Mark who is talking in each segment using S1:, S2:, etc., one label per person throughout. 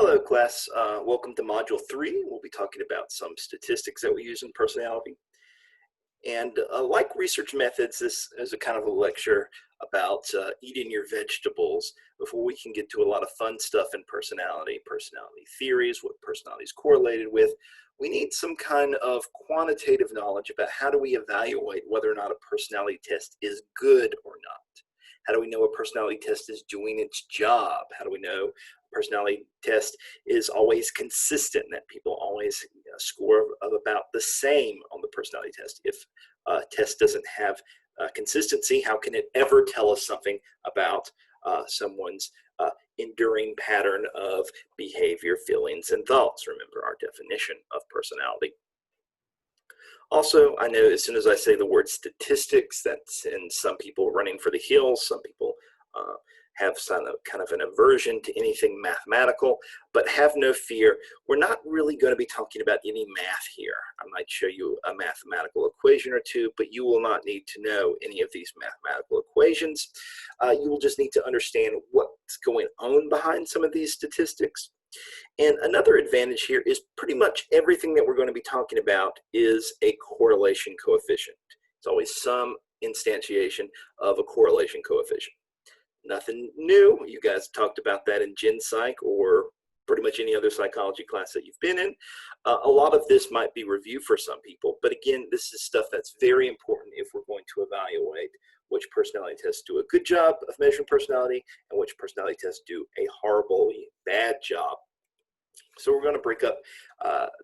S1: Hello, class. Welcome to Module 3. We'll be talking about some statistics that we use in personality. And like research methods, this is a kind of a lecture about eating your vegetables before we can get to a lot of fun stuff in personality theories, what personality is correlated with. We need some kind of quantitative knowledge about how do we evaluate whether or not a personality test is good or not. How do we know a personality test is doing its job? How do we know a personality test is always consistent, that people always score of about the same on the personality test? If a test doesn't have consistency, how can it ever tell us something about someone's enduring pattern of behavior, feelings, and thoughts? Remember our definition of personality. Also, I know as soon as I say the word statistics, that's in some people running for the hills. Some people have kind of an aversion to anything mathematical, but have no fear. We're not really going to be talking about any math here. I might show you a mathematical equation or two, but you will not need to know any of these mathematical equations. You will just need to understand what's going on behind some of these statistics. And another advantage here is pretty much everything that we're going to be talking about is a correlation coefficient. It's always some instantiation of a correlation coefficient. Nothing new. You guys talked about that in Gen Psych or pretty much any other psychology class that you've been in. A lot of this might be review for some people, but again, this is stuff that's very important if we're going to evaluate which personality tests do a good job of measuring personality and which personality tests do a horribly bad job. So we're going to break up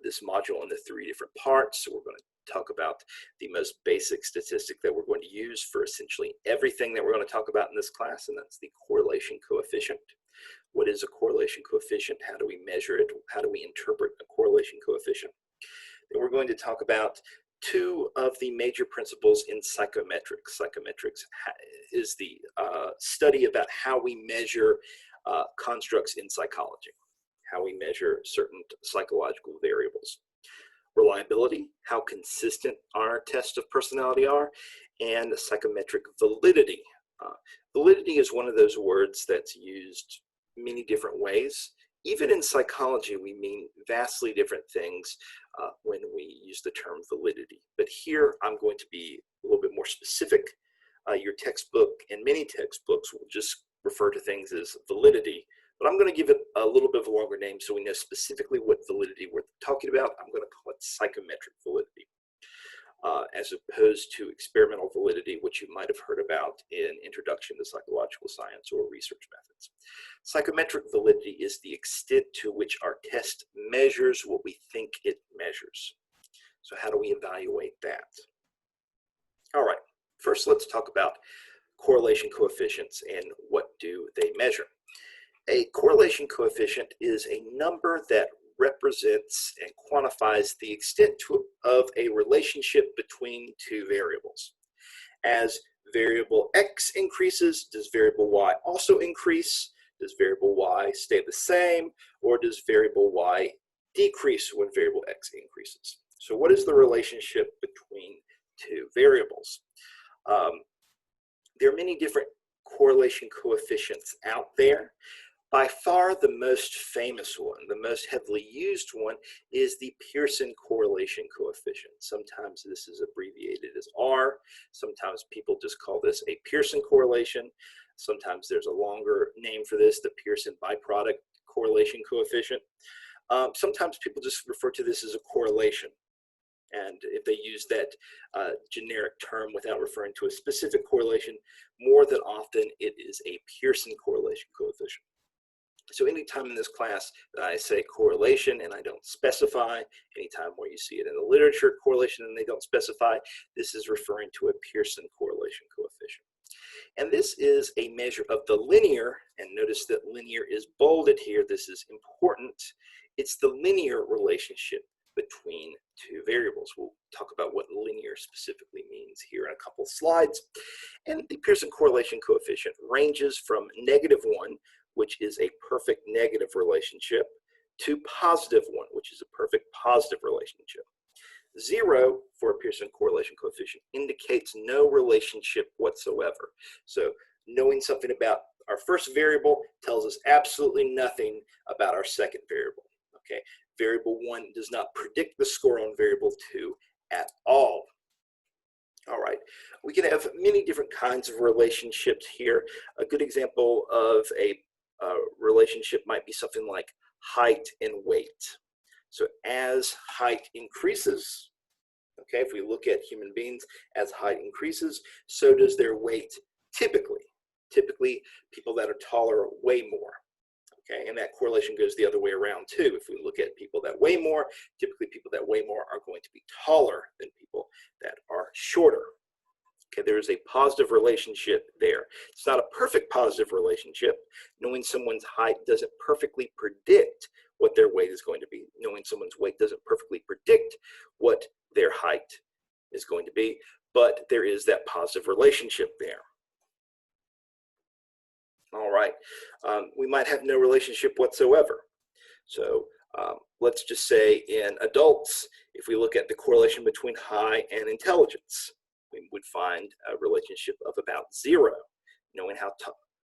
S1: this module into 3 different parts. So we're going to talk about the most basic statistic that we're going to use for essentially everything that we're going to talk about in this class, and that's the correlation coefficient. What is a correlation coefficient? How do we measure it? How do we interpret a correlation coefficient? Then we're going to talk about 2 of the major principles in psychometrics. Psychometrics is the study about how we measure constructs in psychology, how we measure certain psychological variables. Reliability, how consistent our tests of personality are, and psychometric validity. Validity is one of those words that's used many different ways. Even in psychology, we mean vastly different things when we use the term validity. But here, I'm going to be a little bit more specific. Your textbook and many textbooks will just refer to things as validity, but I'm going to give it a little bit of a longer name so we know specifically what validity we're talking about. I'm going to call it psychometric validity, as opposed to experimental validity, which you might have heard about in Introduction to Psychological Science or research methods. Psychometric validity is the extent to which our test measures what we think it measures. So how do we evaluate that? All right, first let's talk about correlation coefficients and what do they measure. A correlation coefficient is a number that represents and quantifies the extent of a relationship between 2 variables. As variable x increases, does variable y also increase? Does variable y stay the same? Or does variable y decrease when variable x increases? So what is the relationship between 2 variables? There are many different correlation coefficients out there. By far the most famous one, the most heavily used one, is the Pearson correlation coefficient. Sometimes this is abbreviated as R. Sometimes people just call this a Pearson correlation. Sometimes there's a longer name for this, the Pearson byproduct correlation coefficient. Sometimes people just refer to this as a correlation. And if they use that generic term without referring to a specific correlation, more than often it is a Pearson correlation coefficient. So anytime in this class that I say correlation and I don't specify, anytime where you see it in the literature, correlation and they don't specify, this is referring to a Pearson correlation coefficient. And this is a measure of the linear, and notice that linear is bolded here. This is important. It's the linear relationship between 2 variables. We'll talk about what linear specifically means here in a couple slides. And the Pearson correlation coefficient ranges from -1, which is a perfect negative relationship, to +1, which is a perfect positive relationship. 0 for a Pearson correlation coefficient indicates no relationship whatsoever. So knowing something about our first variable tells us absolutely nothing about our second variable. Okay, variable 1 does not predict the score on variable 2 at all. All right, we can have many different kinds of relationships here. A good example of a relationship might be something like height and weight. So as height increases, okay, if we look at human beings, as height increases, so does their weight typically. Typically, people that are taller weigh more. Okay, and that correlation goes the other way around too. If we look at people that weigh more, typically people that weigh more are going to be taller than people that are shorter. Okay, there is a positive relationship there. It's not a perfect positive relationship. Knowing someone's height doesn't perfectly predict what their weight is going to be. Knowing someone's weight doesn't perfectly predict what their height is going to be, but there is that positive relationship there. All right, we might have no relationship whatsoever. So let's just say in adults, if we look at the correlation between height and intelligence, we would find a relationship of about 0. Knowing how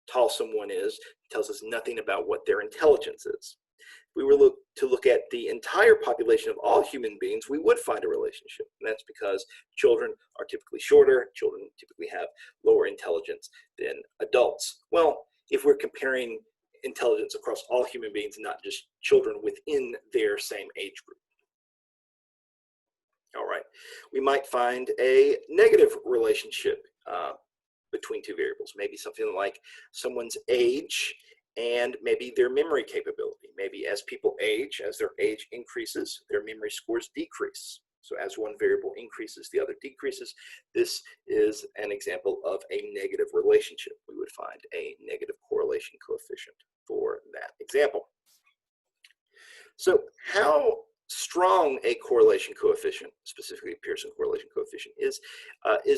S1: tall someone is tells us nothing about what their intelligence is. If we were to look at the entire population of all human beings, we would find a relationship. And that's because children are typically shorter. Children typically have lower intelligence than adults. Well, if we're comparing intelligence across all human beings, not just children within their same age group. All right, we might find a negative relationship between two variables, maybe something like someone's age and maybe their memory capability. Maybe as people age, as their age increases, their memory scores decrease. So as one variable increases, the other decreases. This is an example of a negative relationship. We would find a negative correlation coefficient for that example. So how strong a correlation coefficient, specifically Pearson correlation coefficient, is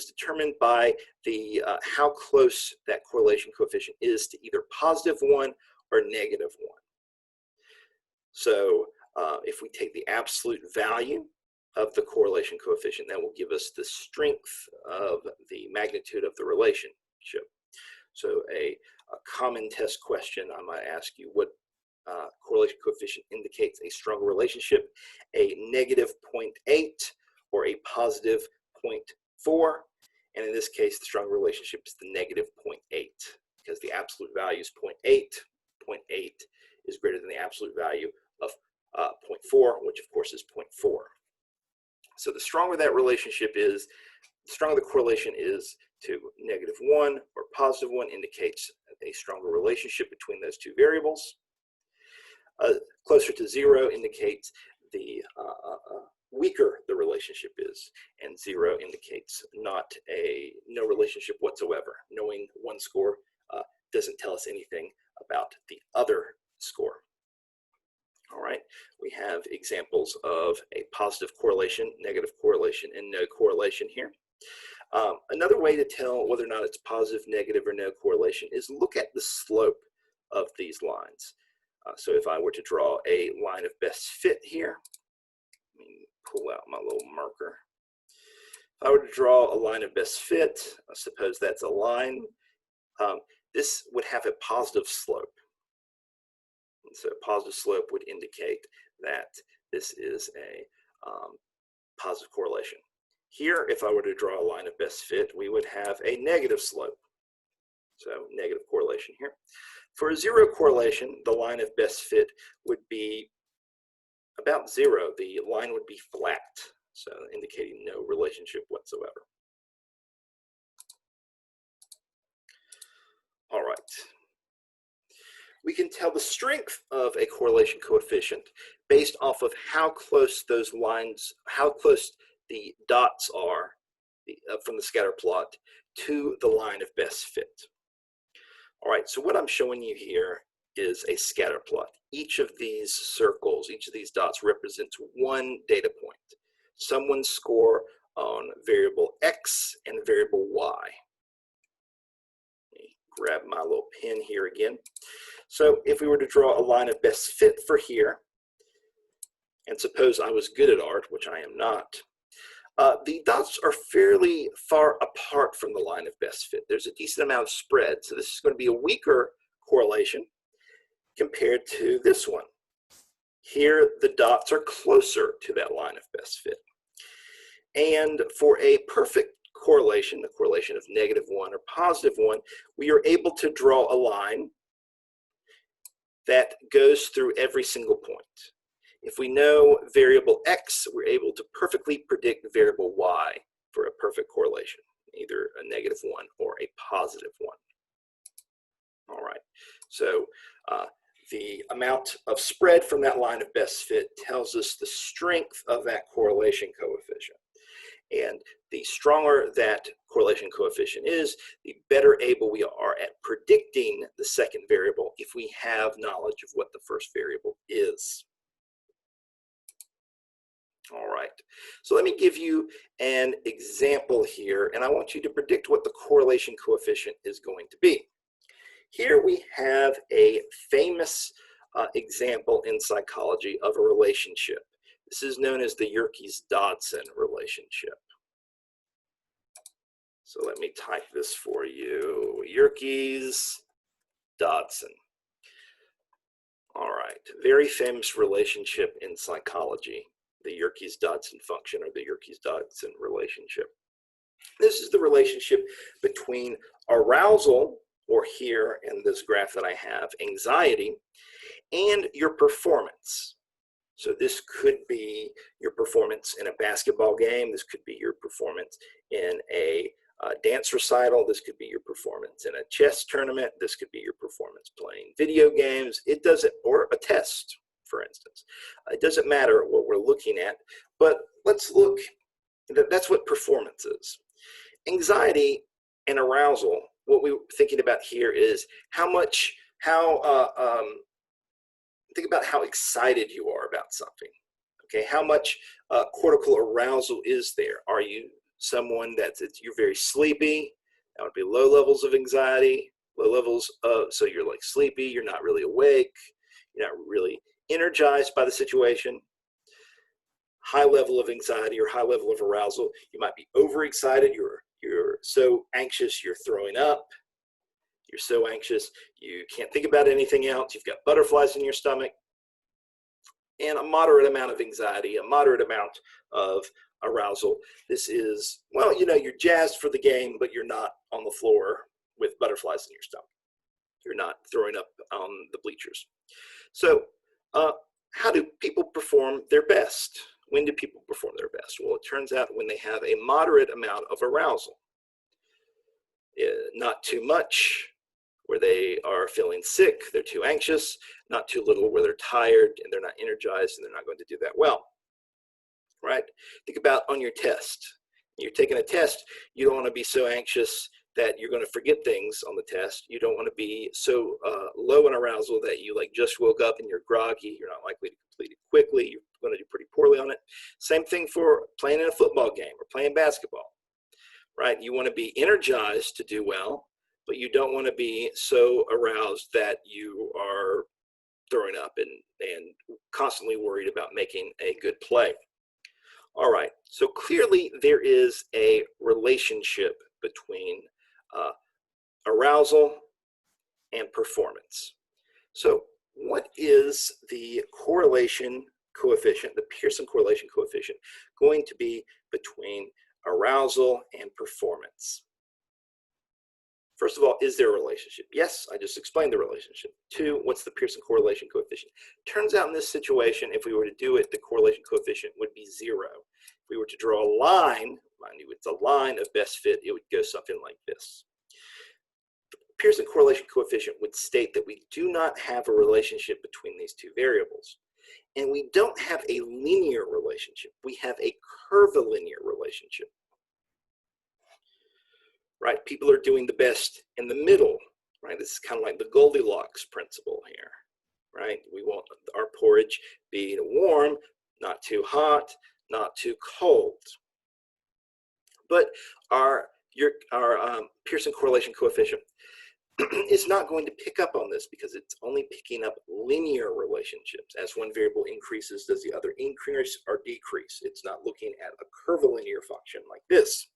S1: determined by the how close that correlation coefficient is to either +1 or -1. So if we take the absolute value of the correlation coefficient, that will give us the strength of the magnitude of the relationship. So a common test question I might ask you, what correlation coefficient indicates a stronger relationship, a -0.8 or a +0.4? And in this case, the stronger relationship is the -0.8 because the absolute value is 0.8. 0.8 is greater than the absolute value of 0.4, which of course is 0.4. So the stronger that relationship is, the stronger the correlation is to -1 or +1 indicates a stronger relationship between those two variables. Closer to 0 indicates the weaker the relationship is, and 0 indicates no relationship whatsoever. Knowing one score doesn't tell us anything about the other score. All right, we have examples of a positive correlation, negative correlation, and no correlation here. Another way to tell whether or not it's positive, negative, or no correlation is look at the slope of these lines. So if I were to draw a line of best fit here, let me pull out my little marker. If I were to draw a line of best fit, I suppose that's a line, this would have a positive slope. And so a positive slope would indicate that this is a positive correlation. Here, if I were to draw a line of best fit, we would have a negative slope. So negative correlation here. For a 0 correlation, the line of best fit would be about 0. The line would be flat, so indicating no relationship whatsoever. All right. We can tell the strength of a correlation coefficient based off of how close those lines, how close the dots are from the scatter plot to the line of best fit. All right, so what I'm showing you here is a scatter plot. Each of these circles, each of these dots represents one data point. Someone's score on variable X and variable Y. Let me grab my little pen here again. So if we were to draw a line of best fit for here, and suppose I was good at art, which I am not, The dots are fairly far apart from the line of best fit. There's a decent amount of spread, so this is going to be a weaker correlation compared to this one. Here, the dots are closer to that line of best fit. And for a perfect correlation, a correlation of -1 or +1, we are able to draw a line that goes through every single point. If we know variable x, we're able to perfectly predict variable y for a perfect correlation, either a -1 or a +1. All right, so the amount of spread from that line of best fit tells us the strength of that correlation coefficient. And the stronger that correlation coefficient is, the better able we are at predicting the second variable if we have knowledge of what the first variable is. All right, so let me give you an example here, and I want you to predict what the correlation coefficient is going to be. Here we have a famous example in psychology of a relationship. This is known as the Yerkes-Dodson relationship. So let me type this for you, Yerkes-Dodson. All right, very famous relationship in psychology, the Yerkes-Dodson function or the Yerkes-Dodson relationship. This is the relationship between arousal, or here in this graph that I have, anxiety, and your performance. So this could be your performance in a basketball game. This could be your performance in a dance recital. This could be your performance in a chess tournament. This could be your performance playing video games. It doesn't, or a test, for instance. It doesn't matter what we're looking at, but let's look, that's what performance is. Anxiety and arousal, what we're thinking about here is think about how excited you are about something. Okay, how much cortical arousal is there? Are you someone you're very sleepy? That would be low levels of anxiety, low levels of, so you're like sleepy, you're not really awake, you're not really energized by the situation. High level of anxiety or high level of arousal, you might be overexcited, you're so anxious you're throwing up. You're so anxious, you can't think about anything else. You've got butterflies in your stomach. And a moderate amount of anxiety, a moderate amount of arousal. This is, well, you know, you're jazzed for the game, but you're not on the floor with butterflies in your stomach. You're not throwing up on the bleachers. So how do people perform their best? When do people perform their best? Well, it turns out when they have a moderate amount of arousal. Not too much, where they are feeling sick, they're too anxious, not too little where they're tired and they're not energized and they're not going to do that well, right? Think about on your test. You're taking a test, you don't want to be so anxious that you're going to forget things on the test. You don't want to be so low in arousal that you like just woke up and you're groggy, you're not likely to complete it quickly, you're going to do pretty poorly on it. Same thing for playing in a football game or playing basketball, right? You want to be energized to do well, but you don't want to be so aroused that you are throwing up and constantly worried about making a good play. All right, so clearly there is a relationship between arousal and performance. So what is the correlation coefficient, the Pearson correlation coefficient, going to be between arousal and performance? First of all, is there a relationship? Yes, I just explained the relationship. 2, what's the Pearson correlation coefficient? Turns out in this situation, if we were to do it, the correlation coefficient would be 0. If we were to draw a line, mind you, it's a line of best fit, it would go something like this. The Pearson correlation coefficient would state that we do not have a relationship between these two variables. And we don't have a linear relationship. We have a curvilinear relationship. Right? People are doing the best in the middle, right? This is kind of like the Goldilocks principle here, right? We want our porridge be warm, not too hot, not too cold. But our Pearson correlation coefficient, is not going to pick up on this because it's only picking up linear relationships. As one variable increases, does the other increase or decrease? It's not looking at a curvilinear function like this.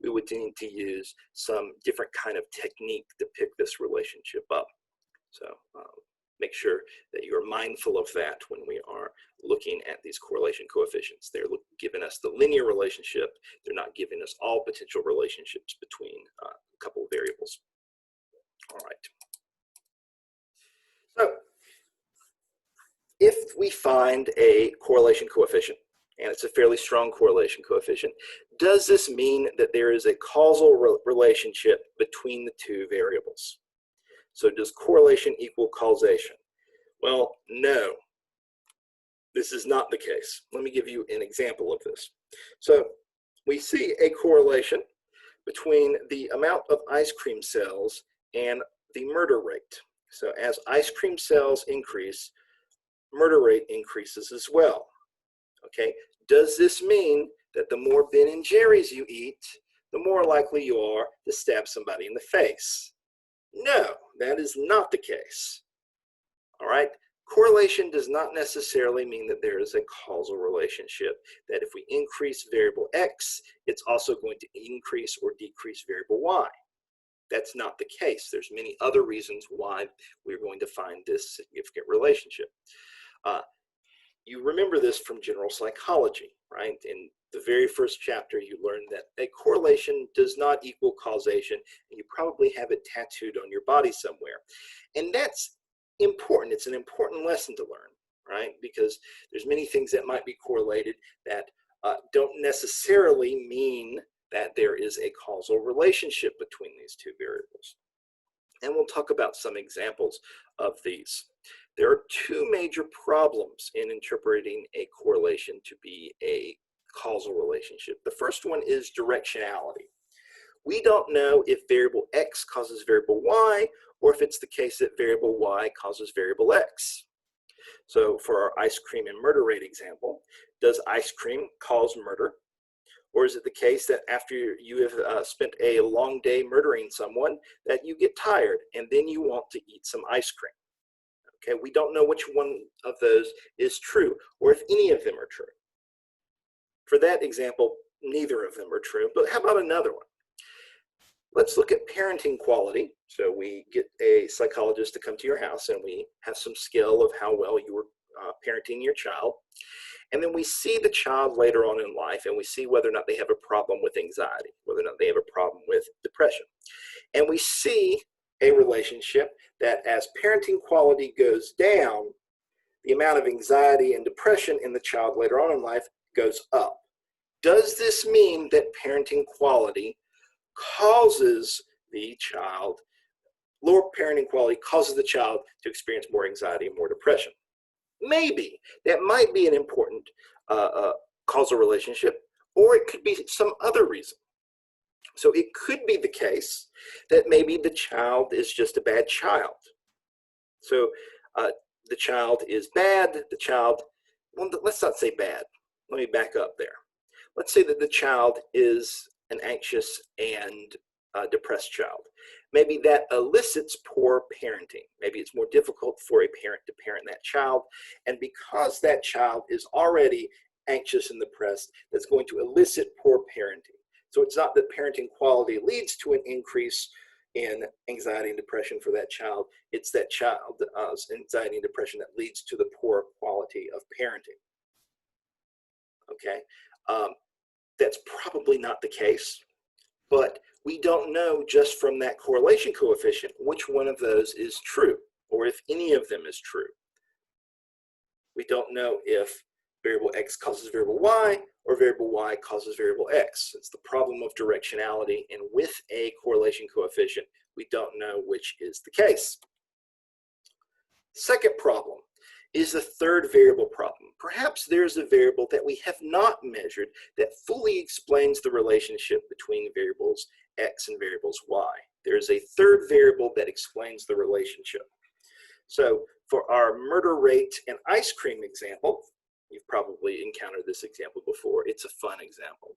S1: We would need to use some different kind of technique to pick this relationship up. So make sure that you are mindful of that when we are looking at these correlation coefficients. They're giving us the linear relationship. They're not giving us all potential relationships between a couple of variables. All right. So if we find a correlation coefficient, and it's a fairly strong correlation coefficient, does this mean that there is a causal relationship between the two variables? So does correlation equal causation? Well, no, this is not the case. Let me give you an example of this. So we see a correlation between the amount of ice cream sales and the murder rate. So as ice cream sales increase, murder rate increases as well. Okay, does this mean that the more Ben & Jerry's you eat, the more likely you are to stab somebody in the face? No, that is not the case. All right, correlation does not necessarily mean that there is a causal relationship, that if we increase variable X, it's also going to increase or decrease variable Y. That's not the case. There's many other reasons why we're going to find this significant relationship. You remember this from general psychology, right? In the very first chapter, you learned that a correlation does not equal causation, and you probably have it tattooed on your body somewhere. And that's important. It's an important lesson to learn, right? Because there's many things that might be correlated that don't necessarily mean that there is a causal relationship between these two variables. And we'll talk about some examples of these. There are two major problems in interpreting a correlation to be a causal relationship. The first one is directionality. We don't know if variable X causes variable Y, or if it's the case that variable Y causes variable X. So for our ice cream and murder rate example, does ice cream cause murder? Or is it the case that after you have spent a long day murdering someone, that you get tired and then you want to eat some ice cream? Okay, we don't know which one of those is true, or if any of them are true. For that example, neither of them are true, but how about another one? Let's look at parenting quality. So we get a psychologist to come to your house and we have some skill of how well you were parenting your child. And then we see the child later on in life and we see whether or not they have a problem with anxiety, whether or not they have a problem with depression. And we see a relationship that as parenting quality goes down, the amount of anxiety and depression in the child later on in life goes up. Does this mean that parenting quality causes the child, lower parenting quality causes the child to experience more anxiety and more depression? Maybe. That might be an important causal relationship, or it could be some other reason. So it could be the case that maybe the child is just a bad child. So the child is bad, the child, well, let's not say bad. Let me back up there. Let's say that the child is an anxious and depressed child. Maybe that elicits poor parenting. Maybe it's more difficult for a parent to parent that child. And because that child is already anxious and depressed, that's going to elicit poor parenting. So it's not that parenting quality leads to an increase in anxiety and depression for that child. It's that child's anxiety and depression that leads to the poor quality of parenting. Okay, that's probably not the case, but we don't know just from that correlation coefficient which one of those is true, or if any of them is true. We don't know if variable X causes variable Y, or variable Y causes variable X. It's the problem of directionality, and with a correlation coefficient, we don't know which is the case. Second problem is the third variable problem. Perhaps there's a variable that we have not measured that fully explains the relationship between variables X and variables Y. There's a third variable that explains the relationship. So for our murder rate and ice cream example, you've probably encountered this example before. It's a fun example.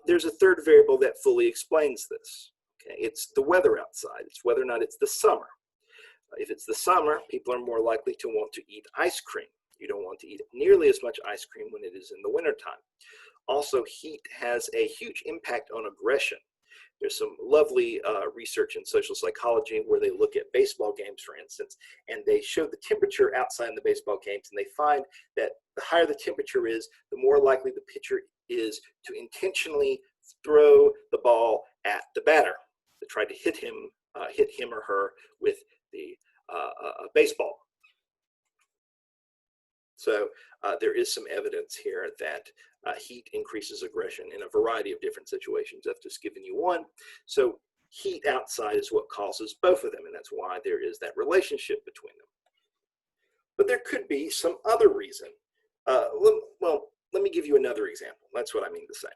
S1: There's a third variable that fully explains this. It's the weather outside. It's whether or not it's the summer. If it's the summer, people are more likely to want to eat ice cream. You don't want to eat nearly as much ice cream when it is in the wintertime. Also, heat has a huge impact on aggression. There's some lovely research in social psychology where they look at baseball games, for instance, and they show the temperature outside in the baseball games, and they find that the higher the temperature is, the more likely the pitcher is to intentionally throw the ball at the batter, to try to hit him or her with the baseball. So there is some evidence here that heat increases aggression in a variety of different situations. I've just given you one. So heat outside is what causes both of them, and that's why there is that relationship between them. But there could be some other reason. Well, let me give you another example. That's what I mean to say.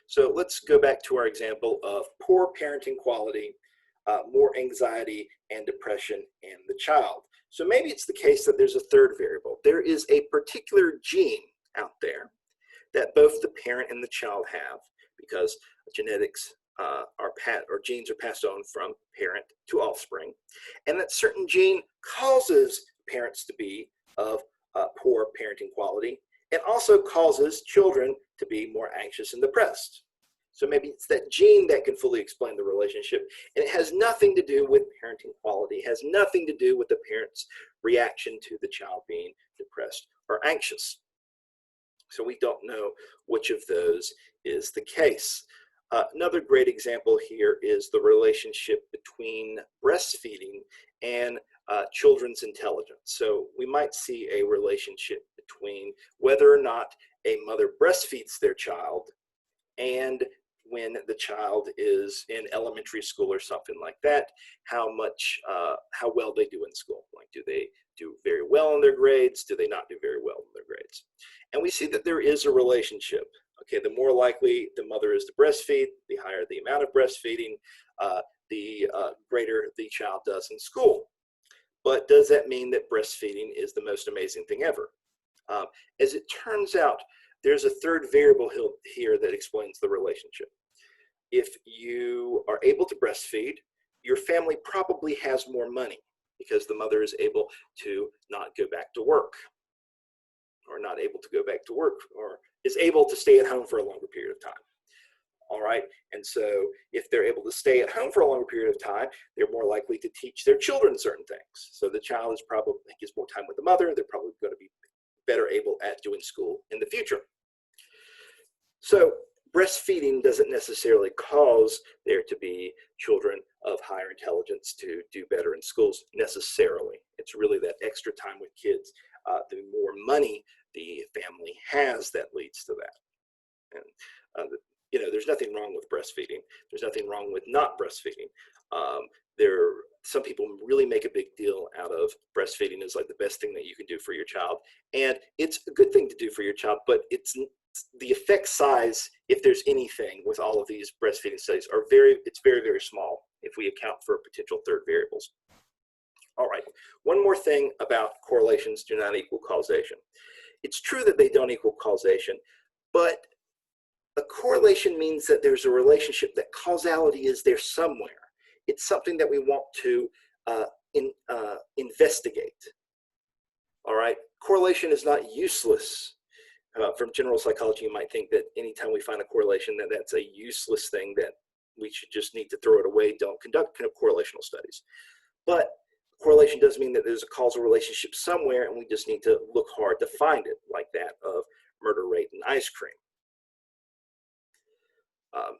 S1: So let's go back to our example of poor parenting quality, more anxiety and depression in the child. So maybe it's the case that there's a third variable. There is a particular gene out there that both the parent and the child have, because genetics or genes are passed on from parent to offspring, and that certain gene causes parents to be of poor parenting quality and also causes children to be more anxious and depressed. So maybe it's that gene that can fully explain the relationship, and it has nothing to do with parenting quality, it has nothing to do with the parent's reaction to the child being depressed or anxious. So we don't know which of those is the case. Another great example here is the relationship between breastfeeding and children's intelligence. So we might see a relationship between whether or not a mother breastfeeds their child and when the child is in elementary school or something like that, how well they do in school. Like, do they do very well in their grades? Do they not do very well in their grades? And we see that there is a relationship. Okay, the more likely the mother is to breastfeed, the higher the amount of breastfeeding, the greater the child does in school. But does that mean that breastfeeding is the most amazing thing ever? As it turns out, there's a third variable here that explains the relationship. If you are able to breastfeed, your family probably has more money because the mother is able to not go back to work, or not able to go back to work, or is able to stay at home for a longer period of time. All right, and so if they're able to stay at home for a longer period of time, they're more likely to teach their children certain things. So the child is probably gets more time with the mother. They're probably going to be better able at doing school in the future. So breastfeeding doesn't necessarily cause there to be children of higher intelligence to do better in schools necessarily. It's really that extra time with kids. The more money the family has, that leads to that. And there's nothing wrong with breastfeeding. There's nothing wrong with not breastfeeding. Some people really make a big deal out of breastfeeding as like the best thing that you can do for your child, and it's a good thing to do for your child, but it's the effect size, if there's anything with all of these breastfeeding studies, it's very, very small if we account for potential third variables. All right, one more thing about correlations do not equal causation. It's true that they don't equal causation, but a correlation means that there's a relationship, that causality is there somewhere. It's something that we want to investigate. All right, correlation is not useless. From general psychology, you might think that anytime we find a correlation, that's a useless thing, that we should just need to throw it away, don't conduct correlational studies. But correlation does mean that there's a causal relationship somewhere, and we just need to look hard to find it, like that of murder rate and ice cream.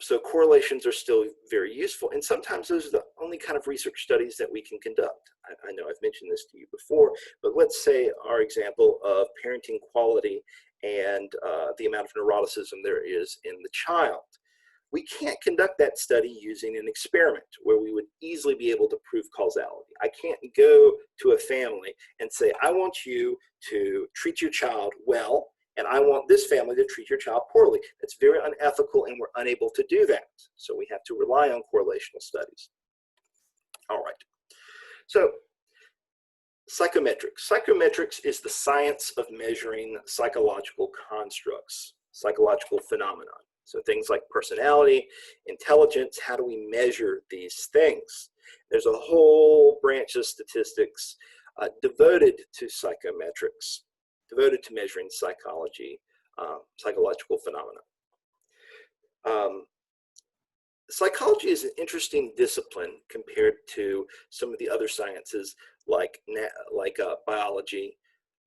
S1: So correlations are still very useful, and sometimes those are the only kind of research studies that we can conduct. I know I've mentioned this to you before, but let's say our example of parenting quality and the amount of neuroticism there is in the child. We can't conduct that study using an experiment where we would easily be able to prove causality. I can't go to a family and say, I want you to treat your child well, and I want this family to treat your child poorly. That's very unethical, and we're unable to do that. So we have to rely on correlational studies. All right. So psychometrics. Psychometrics is the science of measuring psychological constructs, psychological phenomena. So things like personality, intelligence, how do we measure these things? There's a whole branch of statistics devoted to psychometrics, devoted to measuring psychology, psychological phenomena. Psychology is an interesting discipline compared to some of the other sciences like biology,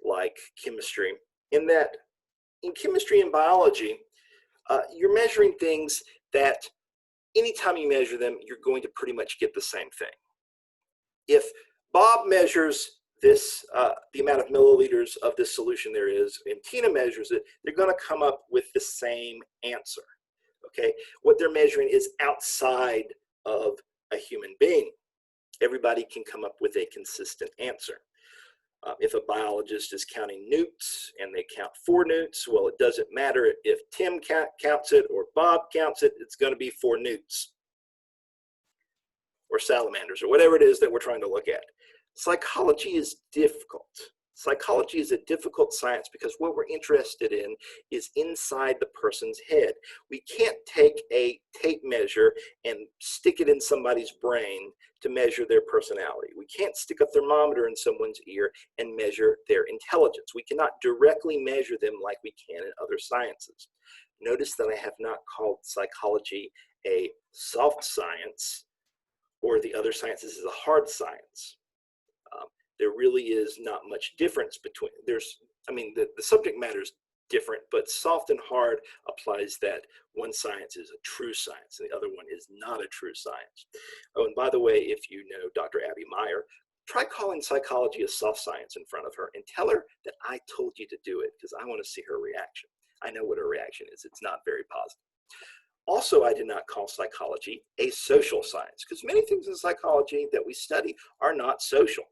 S1: like chemistry, in that in chemistry and biology, you're measuring things that anytime you measure them, you're going to pretty much get the same thing. If Bob measures this, the amount of milliliters of this solution there is, and Tina measures it, they're going to come up with the same answer. Okay, what they're measuring is outside of a human being. Everybody can come up with a consistent answer. If a biologist is counting newts and they count 4 newts, well, it doesn't matter if Tim counts it or Bob counts it, it's going to be 4 newts or salamanders or whatever it is that we're trying to look at. Psychology is difficult. Psychology is a difficult science because what we're interested in is inside the person's head. We can't take a tape measure and stick it in somebody's brain to measure their personality. We can't stick a thermometer in someone's ear and measure their intelligence. We cannot directly measure them like we can in other sciences. Notice that I have not called psychology a soft science or the other sciences as a hard science. There really is not much difference between, the subject matter is different, but soft and hard applies that one science is a true science and the other one is not a true science. Oh, and by the way, if you know Dr. Abby Meyer, try calling psychology a soft science in front of her and tell her that I told you to do it because I want to see her reaction. I know what her reaction is. It's not very positive. Also, I did not call psychology a social science because many things in psychology that we study are not social.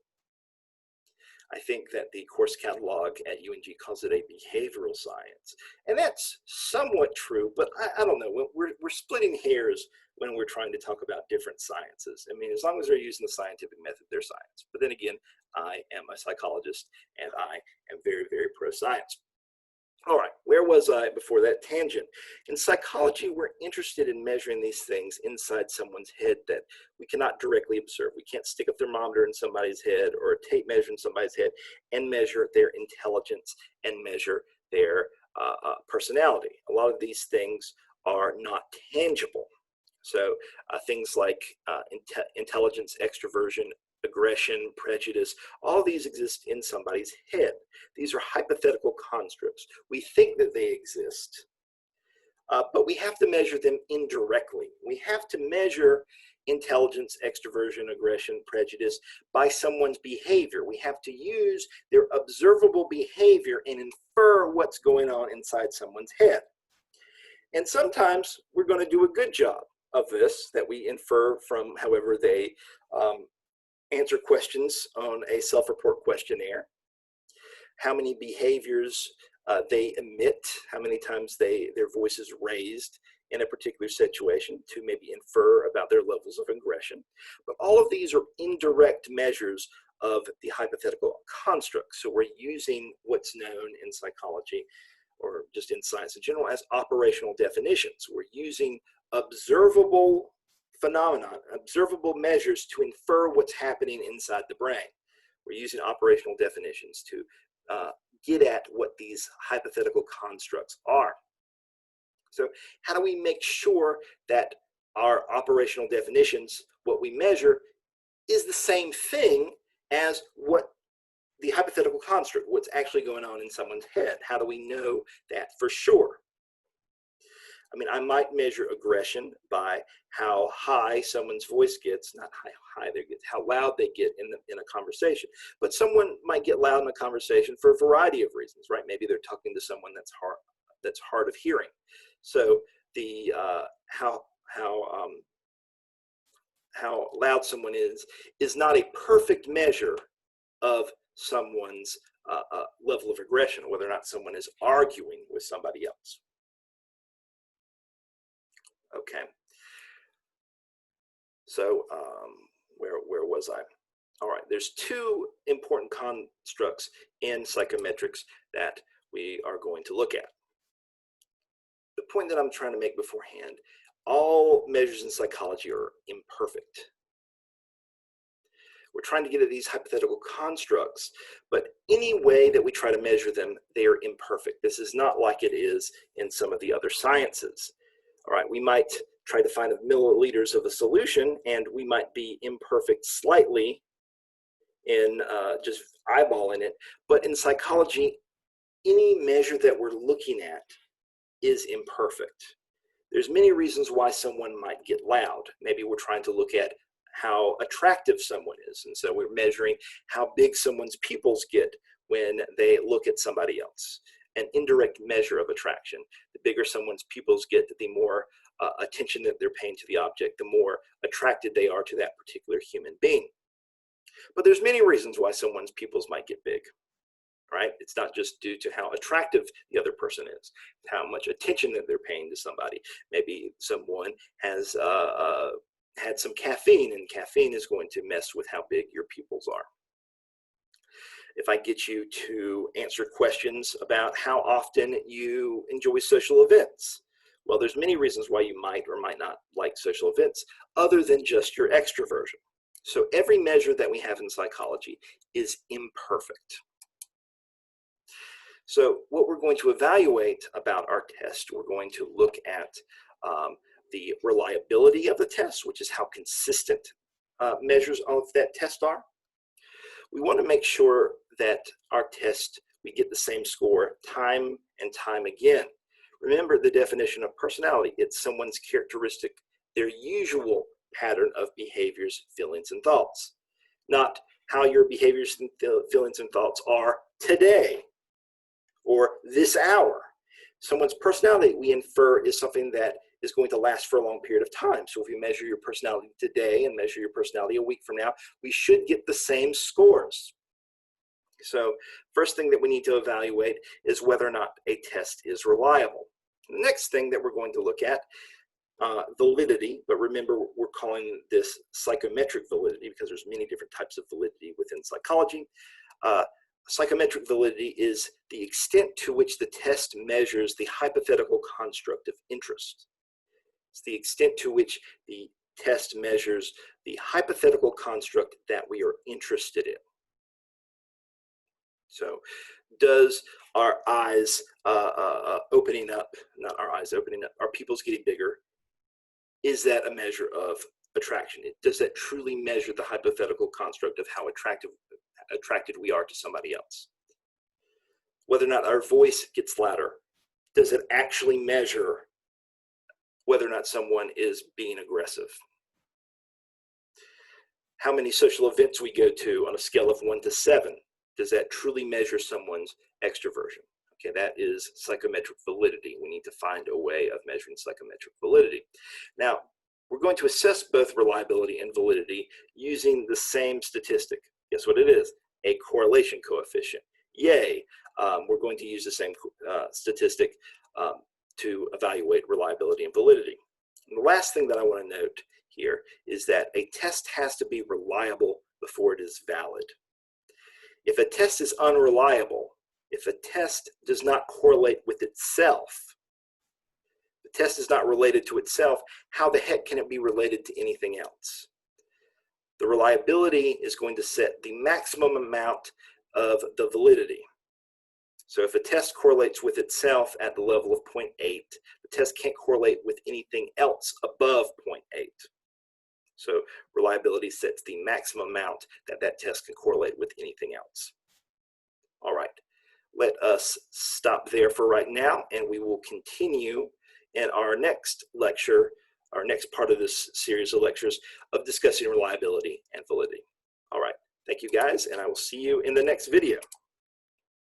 S1: I think that the course catalog at UNG calls it a behavioral science. And that's somewhat true, but I don't know. We're splitting hairs when we're trying to talk about different sciences. I mean, as long as they're using the scientific method, they're science. But then again, I am a psychologist and I am very, very pro-science. All right, where was I before that tangent? In psychology, we're interested in measuring these things inside someone's head that we cannot directly observe. We can't stick a thermometer in somebody's head or a tape measure in somebody's head and measure their intelligence and measure their personality. A lot of these things are not tangible. So things like intelligence, extroversion, aggression, prejudice, all these exist in somebody's head. These are hypothetical constructs. We think that they exist, but we have to measure them indirectly. We have to measure intelligence, extroversion, aggression, prejudice by someone's behavior. We have to use their observable behavior and infer what's going on inside someone's head. And sometimes we're going to do a good job of this, that we infer from however they answer questions on a self-report questionnaire, how many behaviors they emit, how many times their voice is raised in a particular situation to maybe infer about their levels of aggression. But all of these are indirect measures of the hypothetical construct. So we're using what's known in psychology or just in science in general as operational definitions. We're using observable phenomenon, observable measures to infer what's happening inside the brain. We're using operational definitions to get at what these hypothetical constructs are. So how do we make sure that our operational definitions, what we measure, is the same thing as what the hypothetical construct, what's actually going on in someone's head? How do we know that for sure? I mean, I might measure aggression by how high someone's voice gets, not how high they get, how loud they get in a conversation. But someone might get loud in a conversation for a variety of reasons, right? Maybe they're talking to someone that's hard of hearing. So the how loud someone is not a perfect measure of someone's level of aggression, or whether or not someone is arguing with somebody else. Okay, so where was I? All right, there's 2 important constructs in psychometrics that we are going to look at. the point that I'm trying to make beforehand, all measures in psychology are imperfect. We're trying to get at these hypothetical constructs, but any way that we try to measure them, they are imperfect. This is not like it is in some of the other sciences. All right, we might try to find milliliters of a solution, and we might be imperfect slightly in just eyeballing it. But in psychology, any measure that we're looking at is imperfect. There's many reasons why someone might get loud. Maybe we're trying to look at how attractive someone is, and so we're measuring how big someone's pupils get when they look at somebody else. An indirect measure of attraction. The bigger someone's pupils get, the more attention that they're paying to the object, the more attracted they are to that particular human being. But there's many reasons why someone's pupils might get big, right? It's not just due to how attractive the other person is, how much attention that they're paying to somebody. Maybe someone has had some caffeine, and caffeine is going to mess with how big your pupils are. If I get you to answer questions about how often you enjoy social events, well, there's many reasons why you might or might not like social events other than just your extroversion. So every measure that we have in psychology is imperfect. So what we're going to evaluate about our test, we're going to look at the reliability of the test, which is how consistent measures of that test are. We want to make sure that our test, we get the same score time and time again. Remember the definition of personality. It's someone's characteristic, their usual pattern of behaviors, feelings, and thoughts. Not how your behaviors and feelings and thoughts are today or this hour. Someone's personality, we infer, is something that is going to last for a long period of time. So if we measure your personality today and measure your personality a week from now, we should get the same scores. So first thing that we need to evaluate is whether or not a test is reliable. The next thing that we're going to look at, validity, but remember we're calling this psychometric validity because there's many different types of validity within psychology. Psychometric validity is the extent to which the test measures the hypothetical construct of interest. It's the extent to which the test measures the hypothetical construct that we are interested in. So does our eyes opening up, not our eyes opening up, our pupils getting bigger, is that a measure of attraction? Does that truly measure the hypothetical construct of how attracted we are to somebody else? Whether or not our voice gets louder, does it actually measure whether or not someone is being aggressive? How many social events we go to on a scale of 1 to 7, does that truly measure someone's extroversion? Okay, that is psychometric validity. We need to find a way of measuring psychometric validity. Now, we're going to assess both reliability and validity using the same statistic. Guess what it is? A correlation coefficient. Yay! We're going to use the same statistic to evaluate reliability and validity. And the last thing that I want to note here is that a test has to be reliable before it is valid. If a test is unreliable, if a test does not correlate with itself, the test is not related to itself, how the heck can it be related to anything else? The reliability is going to set the maximum amount of the validity. So if a test correlates with itself at the level of 0.8, the test can't correlate with anything else above 0.8. So reliability sets the maximum amount that that test can correlate with anything else. All right, let us stop there for right now, and we will continue in our next lecture, our next part of this series of lectures of discussing reliability and validity. All right, thank you guys, and I will see you in the next video.